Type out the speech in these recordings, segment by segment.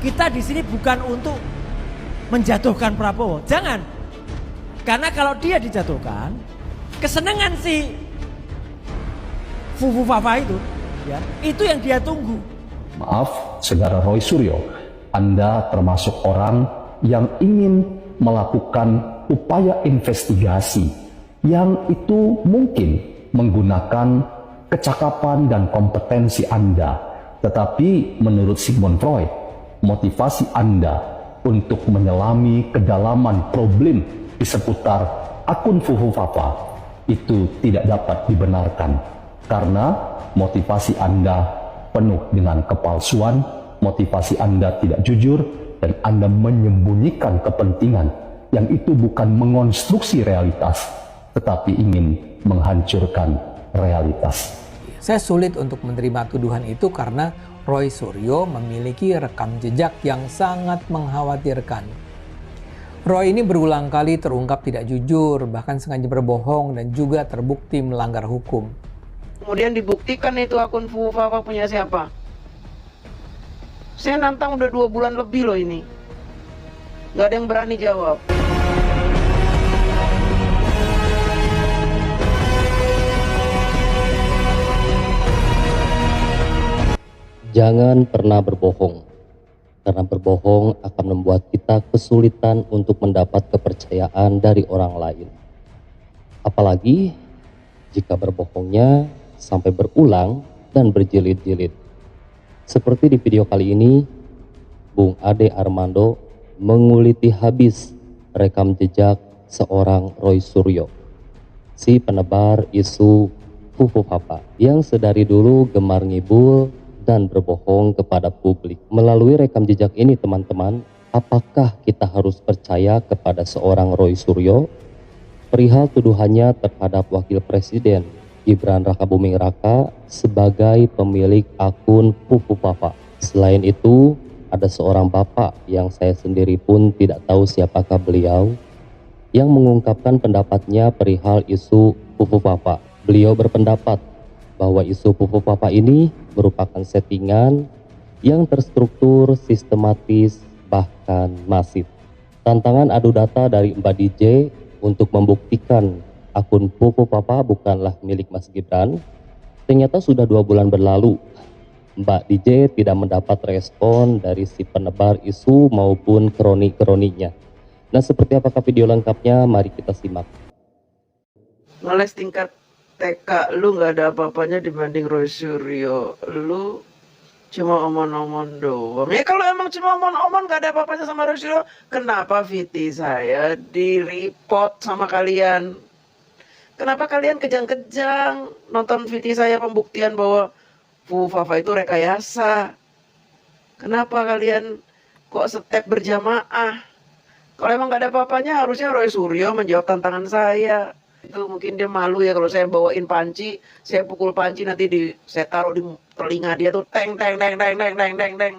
kita di sini bukan untuk menjatuhkan Prabowo, jangan. Karena kalau dia dijatuhkan, kesenangan si Fufu Fafa itu, ya, itu yang dia tunggu. Maaf, Saudara Roy Suryo, Anda termasuk orang yang ingin melakukan upaya investigasi yang itu mungkin menggunakan kecakapan dan kompetensi Anda. Tetapi menurut Sigmund Freud, motivasi Anda untuk menyelami kedalaman problem di seputar akun Fufu Fafa itu tidak dapat dibenarkan. Karena motivasi Anda penuh dengan kepalsuan, motivasi Anda tidak jujur, dan Anda menyembunyikan kepentingan yang itu bukan mengonstruksi realitas, tetapi ingin menghancurkan realitas. Saya sulit untuk menerima tuduhan itu karena Roy Suryo memiliki rekam jejak yang sangat mengkhawatirkan. Roy ini berulang kali terungkap tidak jujur, bahkan sengaja berbohong dan juga terbukti melanggar hukum. Kemudian dibuktikan itu akun Fufu Fafa punya siapa? Saya nantang udah 2 bulan lebih loh ini. Gak ada yang berani jawab. Jangan pernah berbohong, karena berbohong akan membuat kita kesulitan untuk mendapat kepercayaan dari orang lain. Apalagi jika berbohongnya sampai berulang dan berjilid-jilid. Seperti di video kali ini, Bung Ade Armando menguliti habis rekam jejak seorang Roy Suryo, si penebar isu Fufu Fafa yang sedari dulu gemar ngibul dan berbohong kepada publik. Melalui rekam jejak ini teman-teman, apakah kita harus percaya kepada seorang Roy Suryo perihal tuduhannya terhadap Wakil Presiden Gibran Rakabuming Raka sebagai pemilik akun Fufu Fafa? Selain itu, ada seorang bapak yang saya sendiri pun tidak tahu siapakah beliau yang mengungkapkan pendapatnya perihal isu Fufu Fafa. Beliau berpendapat bahwa isu Fufu Fafa ini merupakan settingan yang terstruktur, sistematis, bahkan masif. Tantangan adu data dari Mbak DJ untuk membuktikan akun Fufu Fafa bukanlah milik Mas Gibran, ternyata sudah 2 bulan berlalu. Mbak DJ tidak mendapat respon dari si penebar isu maupun kroni-kroninya. Nah, seperti apakah video lengkapnya? Mari kita simak. Ngeles tingkat TK lu gak ada apa-apanya dibanding Roy Suryo. Lu cuma omon-omon doang. Ya kalau emang cuma omon-omon gak ada apa-apanya sama Roy Suryo, kenapa VT saya di-report sama kalian? Kenapa kalian kejang-kejang nonton VT saya pembuktian bahwa Fufu Fafa itu rekayasa? Kenapa kalian kok step berjamaah? Kalau emang gak ada apa-apanya harusnya Roy Suryo menjawab tantangan saya. Itu mungkin dia malu ya kalau saya bawain panci, saya pukul panci nanti saya taruh di telinga dia tuh teng teng teng teng teng teng teng teng.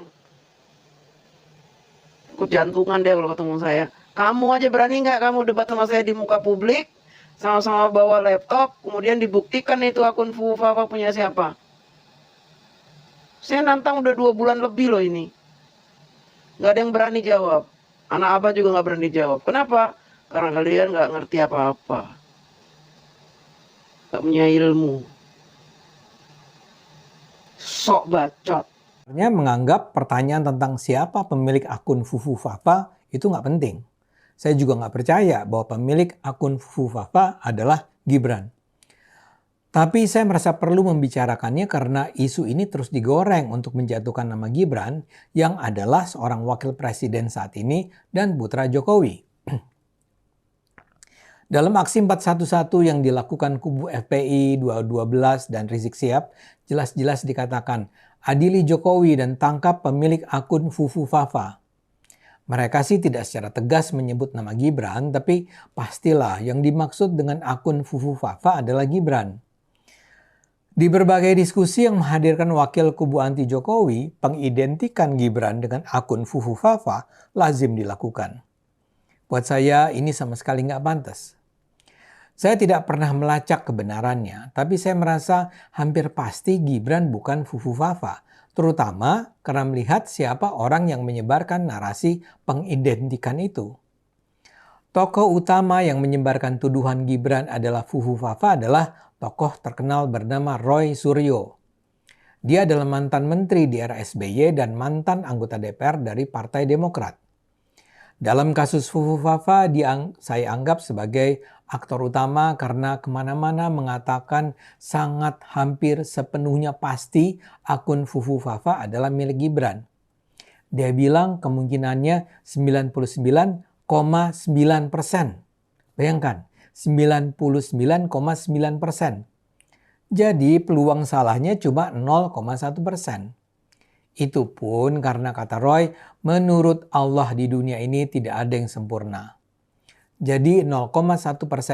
Ikut jantungan dia kalau ketemu saya. Kamu aja berani nggak kamu debat sama saya di muka publik, sama-sama bawa laptop, kemudian dibuktikan itu akun Fufu Fafa punya siapa? Saya nantang udah 2 bulan lebih loh ini. Nggak ada yang berani jawab. Anak abah juga nggak berani jawab. Kenapa? Karena kalian nggak ngerti apa-apa. Nggak punya ilmu. Sok bacot. Menganggap pertanyaan tentang siapa pemilik akun Fufu Fafa itu nggak penting. Saya juga nggak percaya bahwa pemilik akun Fufu Fafa adalah Gibran. Tapi saya merasa perlu membicarakannya karena isu ini terus digoreng untuk menjatuhkan nama Gibran yang adalah seorang wakil presiden saat ini dan putra Jokowi. Dalam aksi 411 yang dilakukan kubu FPI 2012 dan Rizik Sihab, jelas-jelas dikatakan adili Jokowi dan tangkap pemilik akun Fufu Fafa. Mereka sih tidak secara tegas menyebut nama Gibran, tapi pastilah yang dimaksud dengan akun Fufu Fafa adalah Gibran. Di berbagai diskusi yang menghadirkan wakil kubu anti Jokowi, pengidentikan Gibran dengan akun Fufu Fafa lazim dilakukan. Buat saya ini sama sekali nggak pantas. Saya tidak pernah melacak kebenarannya, tapi saya merasa hampir pasti Gibran bukan Fufu Fafa, terutama karena melihat siapa orang yang menyebarkan narasi pengidentikan itu. Tokoh utama yang menyebarkan tuduhan Gibran adalah Fufu Fafa adalah tokoh terkenal bernama Roy Suryo. Dia adalah mantan menteri di era SBY dan mantan anggota DPR dari Partai Demokrat. Dalam kasus Fufu Fafa, saya anggap sebagai aktor utama karena kemana-mana mengatakan sangat hampir sepenuhnya pasti akun Fufu Fafa adalah milik Gibran. Dia bilang kemungkinannya 99,9%. Bayangkan, 99,9%. Jadi peluang salahnya cuma 0,1%. Itu pun karena kata Roy, menurut Allah di dunia ini tidak ada yang sempurna. Jadi 0,1%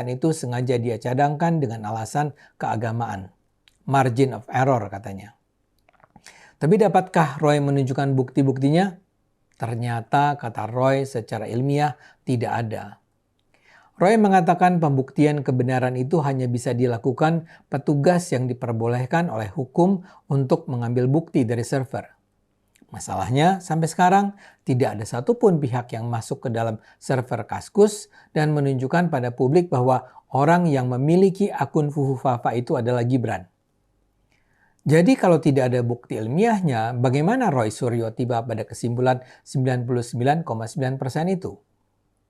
itu sengaja dia cadangkan dengan alasan keagamaan. Margin of error katanya. Tapi dapatkah Roy menunjukkan bukti-buktinya? Ternyata kata Roy secara ilmiah tidak ada. Roy mengatakan pembuktian kebenaran itu hanya bisa dilakukan petugas yang diperbolehkan oleh hukum untuk mengambil bukti dari server. Masalahnya sampai sekarang tidak ada satupun pihak yang masuk ke dalam server Kaskus dan menunjukkan pada publik bahwa orang yang memiliki akun Fufu Fafa itu adalah Gibran. Jadi kalau tidak ada bukti ilmiahnya, bagaimana Roy Suryo tiba pada kesimpulan 99,9% itu?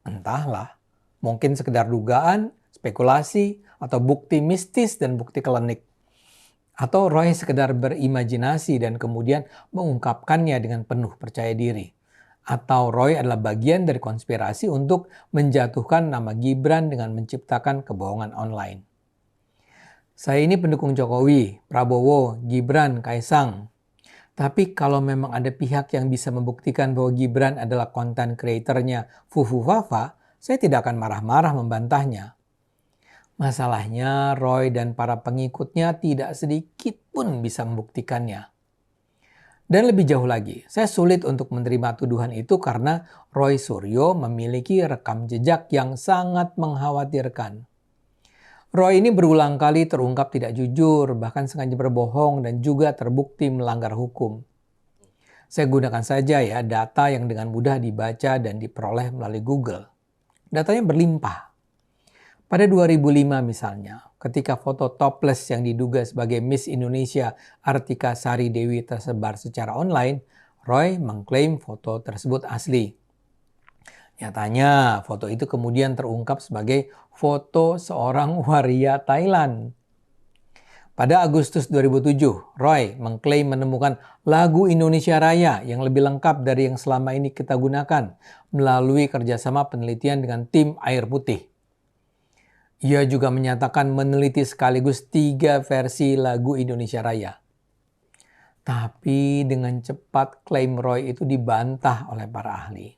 Entahlah, mungkin sekedar dugaan, spekulasi, atau bukti mistis dan bukti klinik. Atau Roy sekedar berimajinasi dan kemudian mengungkapkannya dengan penuh percaya diri. Atau Roy adalah bagian dari konspirasi untuk menjatuhkan nama Gibran dengan menciptakan kebohongan online. Saya ini pendukung Jokowi, Prabowo, Gibran, Kaisang. Tapi kalau memang ada pihak yang bisa membuktikan bahwa Gibran adalah konten kreatornya Fufu Fafa, saya tidak akan marah-marah membantahnya. Masalahnya Roy dan para pengikutnya tidak sedikit pun bisa membuktikannya. Dan lebih jauh lagi, saya sulit untuk menerima tuduhan itu karena Roy Suryo memiliki rekam jejak yang sangat mengkhawatirkan. Roy ini berulang kali terungkap tidak jujur, bahkan sengaja berbohong dan juga terbukti melanggar hukum. Saya gunakan saja ya data yang dengan mudah dibaca dan diperoleh melalui Google. Datanya berlimpah. Pada 2005 misalnya, ketika foto topless yang diduga sebagai Miss Indonesia Artika Sari Dewi tersebar secara online, Roy mengklaim foto tersebut asli. Nyatanya, foto itu kemudian terungkap sebagai foto seorang waria Thailand. Pada Agustus 2007, Roy mengklaim menemukan lagu Indonesia Raya yang lebih lengkap dari yang selama ini kita gunakan melalui kerjasama penelitian dengan tim Air Putih. Ia juga menyatakan meneliti sekaligus 3 versi lagu Indonesia Raya. Tapi dengan cepat klaim Roy itu dibantah oleh para ahli.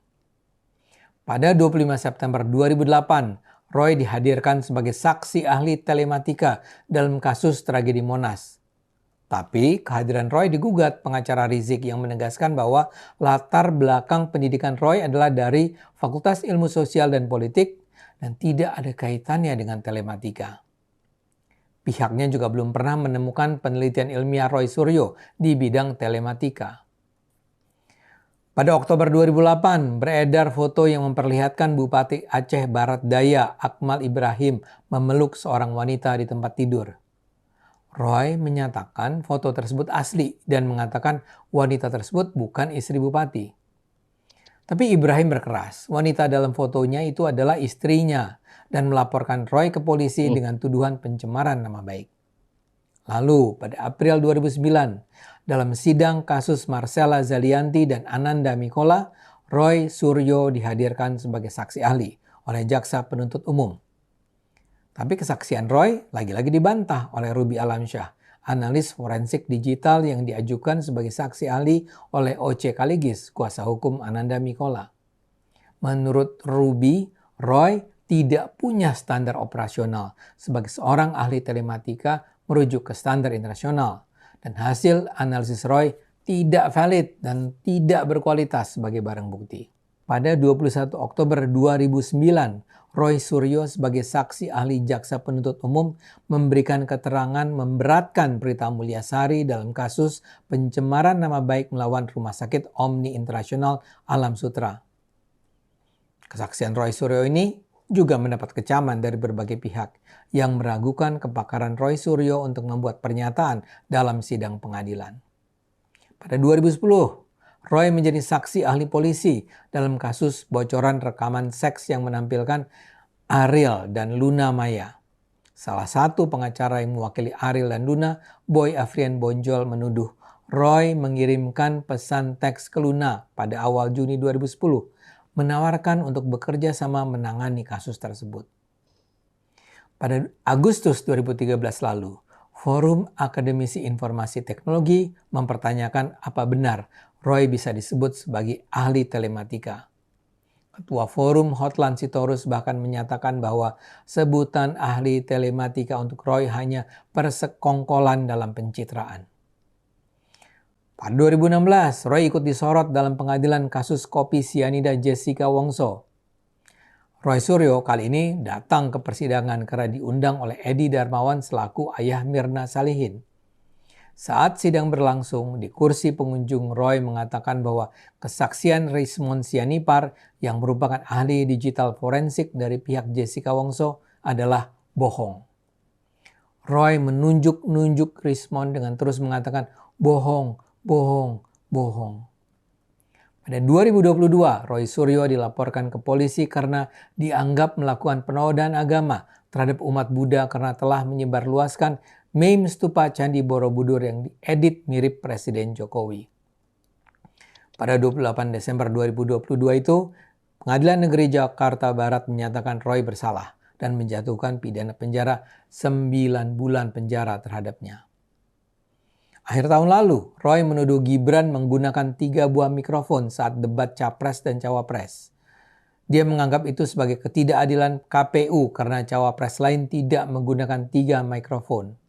Pada 25 September 2008, Roy dihadirkan sebagai saksi ahli telematika dalam kasus tragedi Monas. Tapi kehadiran Roy digugat pengacara Rizik yang menegaskan bahwa latar belakang pendidikan Roy adalah dari Fakultas Ilmu Sosial dan Politik dan tidak ada kaitannya dengan telematika. Pihaknya juga belum pernah menemukan penelitian ilmiah Roy Suryo di bidang telematika. Pada Oktober 2008, beredar foto yang memperlihatkan Bupati Aceh Barat Daya Akmal Ibrahim memeluk seorang wanita di tempat tidur. Roy menyatakan foto tersebut asli dan mengatakan wanita tersebut bukan istri Bupati. Tapi Ibrahim berkeras, wanita dalam fotonya itu adalah istrinya dan melaporkan Roy ke polisi dengan tuduhan pencemaran nama baik. Lalu pada April 2009, dalam sidang kasus Marcella Zalianti dan Ananda Mikola, Roy Suryo dihadirkan sebagai saksi ahli oleh jaksa penuntut umum. Tapi kesaksian Roy lagi-lagi dibantah oleh Ruby Alamsyah, analis forensik digital yang diajukan sebagai saksi ahli oleh O.C. Kaligis, kuasa hukum Ananda Mikola. Menurut Ruby, Roy tidak punya standar operasional sebagai seorang ahli telematika merujuk ke standar internasional. Dan hasil analisis Roy tidak valid dan tidak berkualitas sebagai barang bukti. Pada 21 Oktober 2009, Roy Suryo sebagai saksi ahli jaksa penuntut umum memberikan keterangan memberatkan Prita Mulyasari dalam kasus pencemaran nama baik melawan Rumah Sakit Omni Internasional Alam Sutera. Kesaksian Roy Suryo ini juga mendapat kecaman dari berbagai pihak yang meragukan kepakaran Roy Suryo untuk membuat pernyataan dalam sidang pengadilan. Pada 2010, Roy menjadi saksi ahli polisi dalam kasus bocoran rekaman seks yang menampilkan Ariel dan Luna Maya. Salah satu pengacara yang mewakili Ariel dan Luna, Boy Afrian Bonjol, menuduh Roy mengirimkan pesan teks ke Luna pada awal Juni 2010, menawarkan untuk bekerja sama menangani kasus tersebut. Pada Agustus 2013 lalu, Forum Akademisi Informasi Teknologi mempertanyakan apa benar Roy bisa disebut sebagai ahli telematika. Ketua Forum Hotlan Sitorus bahkan menyatakan bahwa sebutan ahli telematika untuk Roy hanya persekongkolan dalam pencitraan. Pada 2016, Roy ikut disorot dalam pengadilan kasus kopi sianida Jessica Wongso. Roy Suryo kali ini datang ke persidangan karena diundang oleh Edi Darmawan selaku ayah Mirna Salihin. Saat sidang berlangsung, di kursi pengunjung Roy mengatakan bahwa kesaksian Rismond Sianipar yang merupakan ahli digital forensik dari pihak Jessica Wongso adalah bohong. Roy menunjuk-nunjuk Rismond dengan terus mengatakan bohong, bohong, bohong. Pada 2022, Roy Suryo dilaporkan ke polisi karena dianggap melakukan penodaan agama terhadap umat Buddha karena telah menyebarluaskan meme stupa Candi Borobudur yang diedit mirip Presiden Jokowi. Pada 28 Desember 2022 itu, Pengadilan Negeri Jakarta Barat menyatakan Roy bersalah dan menjatuhkan pidana penjara 9 bulan penjara terhadapnya. Akhir tahun lalu, Roy menuduh Gibran menggunakan 3 buah mikrofon saat debat Capres dan Cawapres. Dia menganggap itu sebagai ketidakadilan KPU karena Cawapres lain tidak menggunakan 3 mikrofon.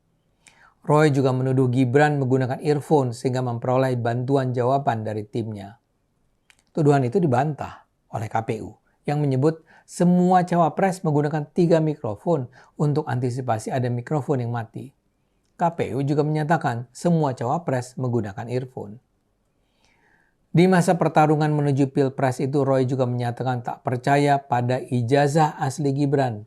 Roy juga menuduh Gibran menggunakan earphone sehingga memperoleh bantuan jawaban dari timnya. Tuduhan itu dibantah oleh KPU yang menyebut semua cawapres menggunakan 3 mikrofon untuk antisipasi ada mikrofon yang mati. KPU juga menyatakan semua cawapres menggunakan earphone. Di masa pertarungan menuju Pilpres itu, Roy juga menyatakan tak percaya pada ijazah asli Gibran.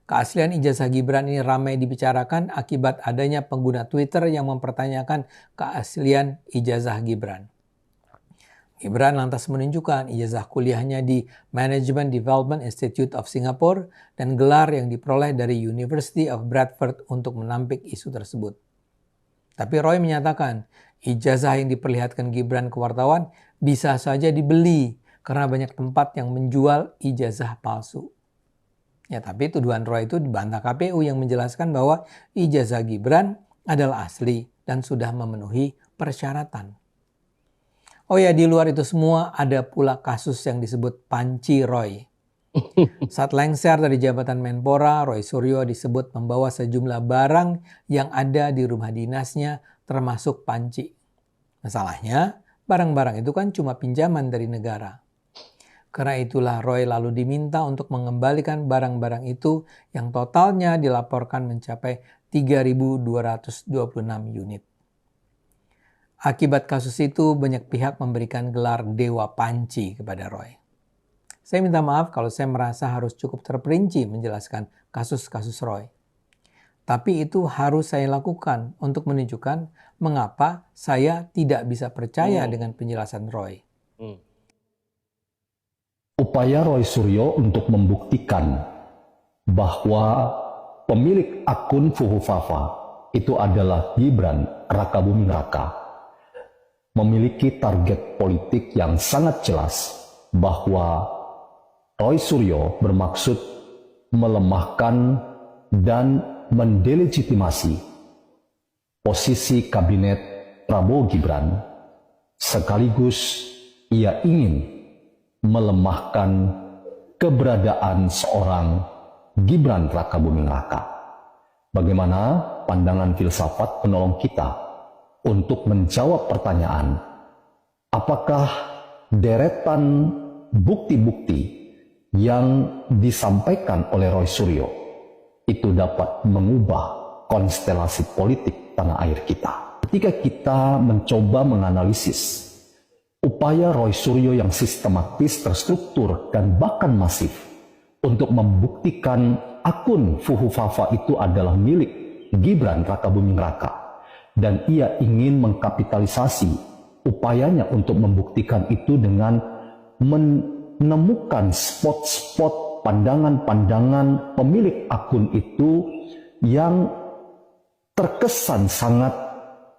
Keaslian ijazah Gibran ini ramai dibicarakan akibat adanya pengguna Twitter yang mempertanyakan keaslian ijazah Gibran. Gibran lantas menunjukkan ijazah kuliahnya di Management Development Institute of Singapore dan gelar yang diperoleh dari University of Bradford untuk menampik isu tersebut. Tapi Roy menyatakan ijazah yang diperlihatkan Gibran ke wartawan bisa saja dibeli karena banyak tempat yang menjual ijazah palsu. Ya, tapi tuduhan Roy itu dibantah KPU yang menjelaskan bahwa ijazah Gibran adalah asli dan sudah memenuhi persyaratan. Oh ya, di luar itu semua ada pula kasus yang disebut Panci Roy. Saat lengser dari jabatan Menpora, Roy Suryo disebut membawa sejumlah barang yang ada di rumah dinasnya termasuk panci. Masalahnya, barang-barang itu kan cuma pinjaman dari negara. Karena itulah Roy lalu diminta untuk mengembalikan barang-barang itu yang totalnya dilaporkan mencapai 3.226 unit. Akibat kasus itu banyak pihak memberikan gelar Dewa Panci kepada Roy. Saya minta maaf kalau saya merasa harus cukup terperinci menjelaskan kasus-kasus Roy. Tapi itu harus saya lakukan untuk menunjukkan mengapa saya tidak bisa percaya dengan penjelasan Roy. Upaya Roy Suryo untuk membuktikan bahwa pemilik akun Fuhufafa itu adalah Gibran Rakabuming Raka memiliki target politik yang sangat jelas bahwa Roy Suryo bermaksud melemahkan dan mendelegitimasi posisi kabinet Prabowo Gibran, sekaligus ia ingin melemahkan keberadaan seorang Gibran Rakabuming Raka. Bagaimana pandangan filsafat penolong kita untuk menjawab pertanyaan, apakah deretan bukti-bukti yang disampaikan oleh Roy Suryo itu dapat mengubah konstelasi politik tanah air kita. Ketika kita mencoba menganalisis upaya Roy Suryo yang sistematis, terstruktur, dan bahkan masif untuk membuktikan akun Fuhufafa itu adalah milik Gibran Rakabuming Raka, dan ia ingin mengkapitalisasi upayanya untuk membuktikan itu dengan menemukan spot-spot pandangan-pandangan pemilik akun itu yang terkesan sangat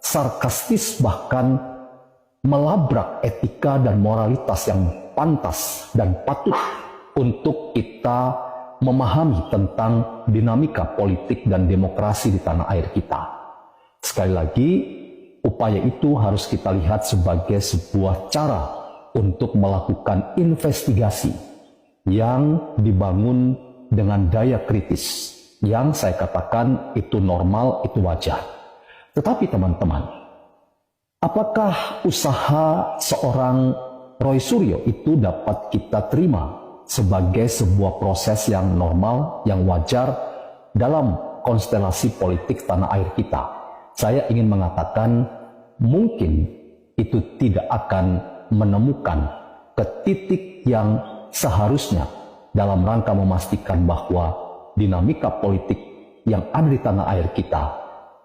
sarkastis, bahkan melabrak etika dan moralitas yang pantas dan patut untuk kita memahami tentang dinamika politik dan demokrasi di tanah air kita. Sekali lagi, upaya itu harus kita lihat sebagai sebuah cara untuk melakukan investigasi yang dibangun dengan daya kritis, yang saya katakan itu normal, itu wajar. Tetapi teman-teman, apakah usaha seorang Roy Suryo itu dapat kita terima sebagai sebuah proses yang normal, yang wajar dalam konstelasi politik tanah air kita? Saya ingin mengatakan mungkin itu tidak akan menemukan ke titik yang seharusnya dalam rangka memastikan bahwa dinamika politik yang ada di tanah air kita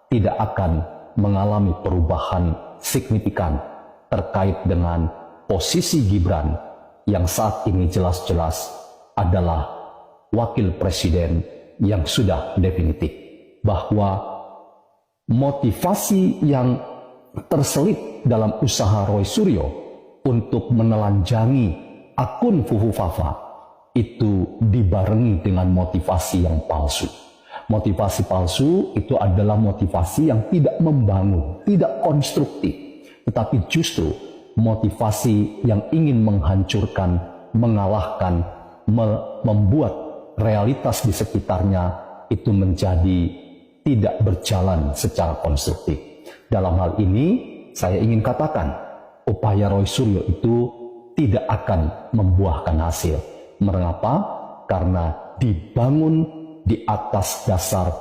tidak akan mengalami perubahan signifikan terkait dengan posisi Gibran yang saat ini jelas-jelas adalah wakil presiden yang sudah definitif. Bahwa motivasi yang terselip dalam usaha Roy Suryo untuk menelanjangi akun Fuhufafa itu dibarengi dengan motivasi yang palsu. Motivasi palsu itu adalah motivasi yang tidak membangun, tidak konstruktif, tetapi justru motivasi yang ingin menghancurkan, mengalahkan, membuat realitas di sekitarnya itu menjadi tidak berjalan secara konstruktif. Dalam hal ini, saya ingin katakan, upaya Roy Suryo itu tidak akan membuahkan hasil. Mengapa? Karena dibangun di atas dasar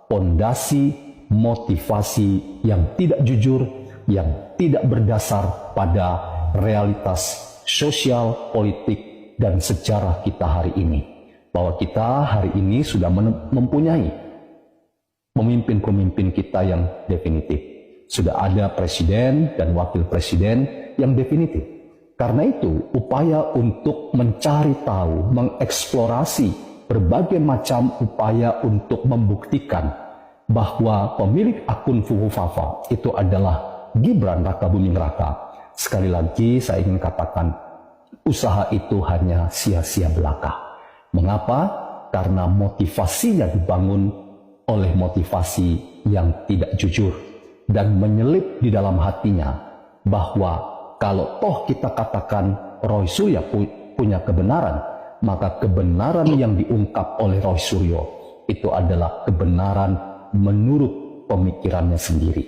pondasi motivasi yang tidak jujur, yang tidak berdasar pada realitas sosial, politik, dan sejarah kita hari ini. Bahwa kita hari ini sudah mempunyai pemimpin-pemimpin kita yang definitif. Sudah ada presiden dan wakil presiden yang definitif. Karena itu, upaya untuk mencari tahu, mengeksplorasi berbagai macam upaya untuk membuktikan bahwa pemilik akun Fuhufafa itu adalah Gibran Rakabuming Raka. Sekali lagi saya ingin katakan, usaha itu hanya sia-sia belaka. Mengapa? Karena motivasinya dibangun oleh motivasi yang tidak jujur dan menyelip di dalam hatinya bahwa kalau toh kita katakan Roy Suryo punya kebenaran, maka kebenaran yang diungkap oleh Roy Suryo itu adalah kebenaran menurut pemikirannya sendiri.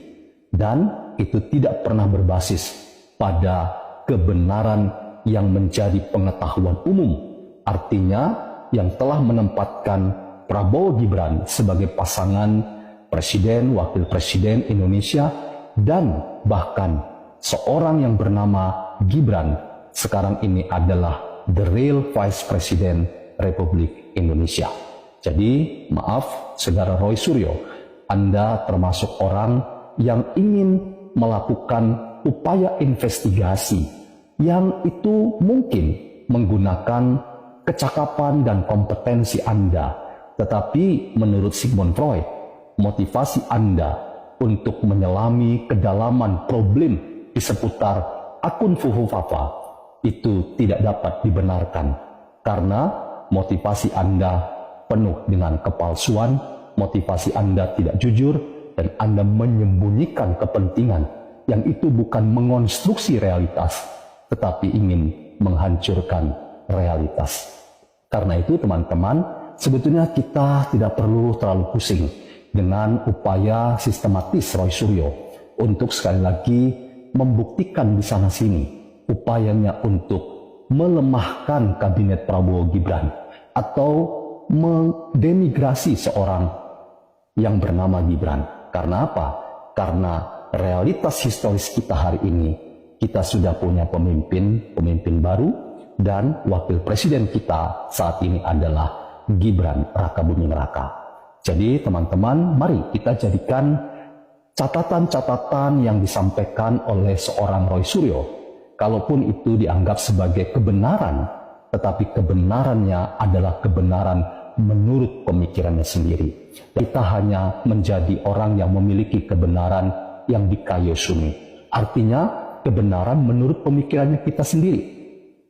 Dan itu tidak pernah berbasis pada kebenaran yang menjadi pengetahuan umum. Artinya yang telah menempatkan Prabowo Gibran sebagai pasangan presiden, wakil presiden Indonesia, dan bahkan seorang yang bernama Gibran sekarang ini adalah the real Vice President Republik Indonesia. Jadi, maaf, Saudara Roy Suryo, Anda termasuk orang yang ingin melakukan upaya investigasi yang itu mungkin menggunakan kecakapan dan kompetensi Anda. Tetapi menurut Sigmund Freud, motivasi Anda untuk menyelami kedalaman problem di seputar akun Fuhufafa itu tidak dapat dibenarkan karena motivasi Anda penuh dengan kepalsuan, motivasi Anda tidak jujur, dan Anda menyembunyikan kepentingan yang itu bukan mengonstruksi realitas tetapi ingin menghancurkan realitas. Karena itu teman-teman, sebetulnya kita tidak perlu terlalu pusing dengan upaya sistematis Roy Suryo untuk sekali lagi membuktikan di sana sini upayanya untuk melemahkan kabinet Prabowo Gibran atau mendenigrasi seorang yang bernama Gibran. Karena apa? Karena realitas historis kita hari ini, kita sudah punya pemimpin baru, dan wakil presiden kita saat ini adalah Gibran Rakabuming Raka. Jadi teman-teman, mari kita jadikan catatan-catatan yang disampaikan oleh seorang Roy Suryo, kalaupun itu dianggap sebagai kebenaran, tetapi kebenarannya adalah kebenaran menurut pemikirannya sendiri. Kita hanya menjadi orang yang memiliki kebenaran yang dikayosumi. Artinya kebenaran menurut pemikirannya kita sendiri.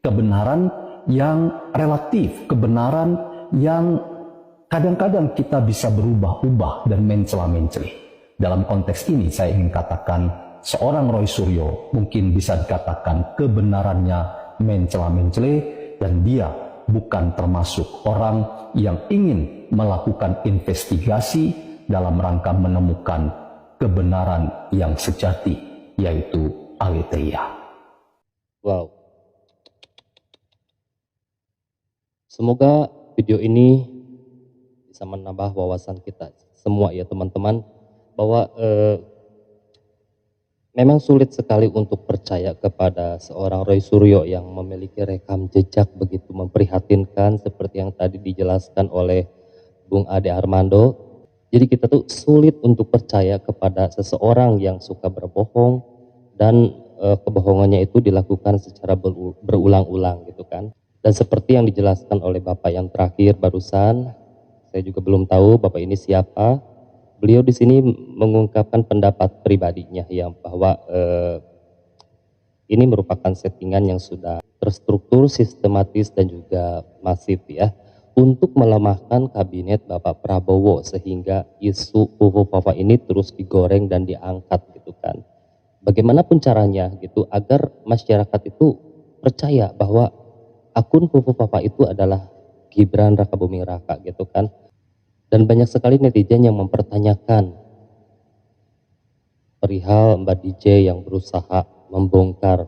Kebenaran yang relatif, kebenaran yang kadang-kadang kita bisa berubah-ubah dan mencela-mencela. Dalam konteks ini saya ingin katakan seorang Roy Suryo mungkin bisa dikatakan kebenarannya mencela-mencela, dan dia bukan termasuk orang yang ingin melakukan investigasi dalam rangka menemukan kebenaran yang sejati, yaitu aletheia. Wow. Semoga video ini bisa menambah wawasan kita semua ya teman-teman, bahwa memang sulit sekali untuk percaya kepada seorang Roy Suryo yang memiliki rekam jejak begitu memprihatinkan seperti yang tadi dijelaskan oleh Bung Ade Armando. Jadi kita tuh sulit untuk percaya kepada seseorang yang suka berbohong dan kebohongannya itu dilakukan secara berulang-ulang gitu kan. Dan seperti yang dijelaskan oleh Bapak yang terakhir barusan, saya juga belum tahu Bapak ini siapa. Beliau di sini mengungkapkan pendapat pribadinya yang bahwa ini merupakan settingan yang sudah terstruktur, sistematis dan juga masif ya, untuk melemahkan kabinet Bapak Prabowo sehingga isu Fufu-Fafa ini terus digoreng dan diangkat gitu kan. Bagaimanapun caranya gitu agar masyarakat itu percaya bahwa akun Fufu-Fafa itu adalah Gibran Rakabuming Raka gitu kan. Dan banyak sekali netizen yang mempertanyakan perihal Mbak DJ yang berusaha membongkar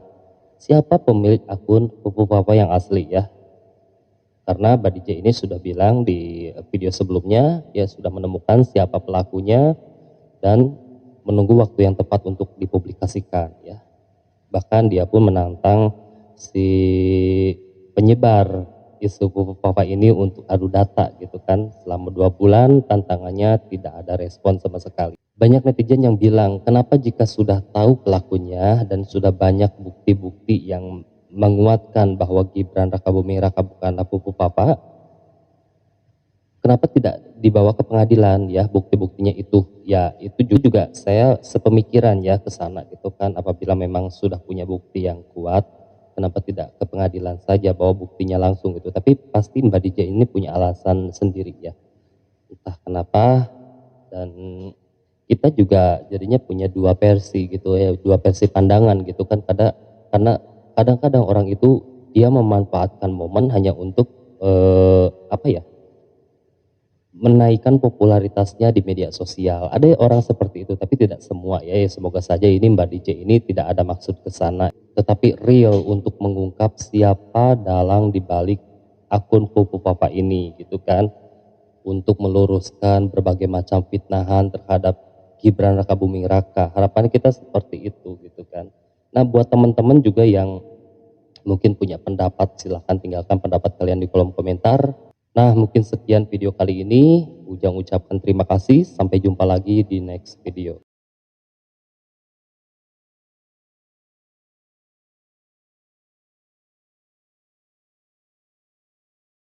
siapa pemilik akun Fufu-Fafa yang asli ya. Karena Mbak DJ ini sudah bilang di video sebelumnya, dia sudah menemukan siapa pelakunya dan menunggu waktu yang tepat untuk dipublikasikan ya. Bahkan dia pun menantang si penyebar isu Fufu-Fafa ini untuk adu data gitu kan. Selama 2 bulan tantangannya tidak ada respon sama sekali. Banyak netizen yang bilang, kenapa jika sudah tahu pelakunya dan sudah banyak bukti-bukti yang menguatkan bahwa Gibran Rakabuming Raka bukanlah Fufu-Fafa, kenapa tidak dibawa ke pengadilan ya bukti-buktinya itu. Ya itu juga saya sepemikiran ya ke sana gitu kan. Apabila memang sudah punya bukti yang kuat, kenapa tidak ke pengadilan saja bawa buktinya langsung gitu. Tapi pasti Mbak DJ ini punya alasan sendiri ya. Entah kenapa, dan kita juga jadinya punya 2 versi gitu ya, 2 versi pandangan gitu kan. Karena kadang-kadang orang itu dia memanfaatkan momen hanya untuk menaikkan popularitasnya di media sosial. Ada orang seperti itu, tapi tidak semua ya. Semoga saja ini Mbak DJ ini tidak ada maksud ke sana, tetapi real untuk mengungkap siapa dalang dibalik akun Fufu-Fafa ini gitu kan, untuk meluruskan berbagai macam fitnahan terhadap Gibran Rakabuming Raka. Harapan kita seperti itu gitu kan. Nah buat teman-teman juga yang mungkin punya pendapat, silahkan tinggalkan pendapat kalian di kolom komentar. Nah mungkin sekian video kali ini, Ujang ucapkan terima kasih, sampai jumpa lagi di next video.